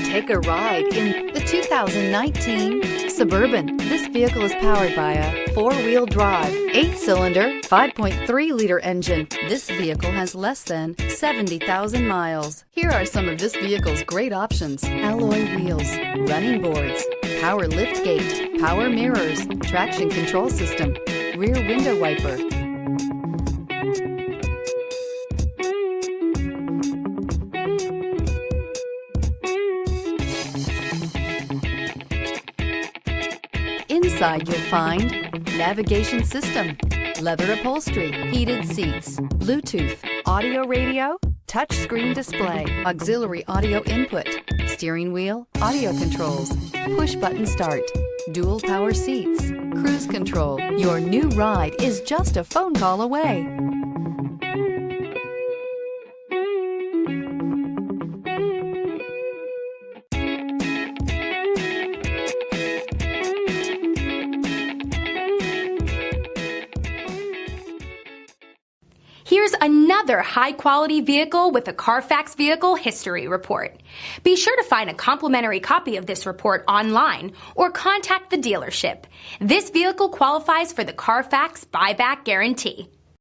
Take a ride in the 2019 Suburban. This vehicle is powered by a four-wheel drive, 8-cylinder, 5.3-liter engine. This vehicle has less than 70,000 miles. Here are some of this vehicle's great options: alloy wheels, running boards, power lift gate, power mirrors, traction control system, rear window wiper. Inside you'll find navigation system, leather upholstery, heated seats, Bluetooth, audio radio, touchscreen display, auxiliary audio input, steering wheel audio controls, push button start, dual power seats, cruise control. Your new ride is just a phone call away. Here's another high-quality vehicle with a Carfax Vehicle History Report. Be sure to find a complimentary copy of this report online or contact the dealership. This vehicle qualifies for the Carfax Buyback Guarantee.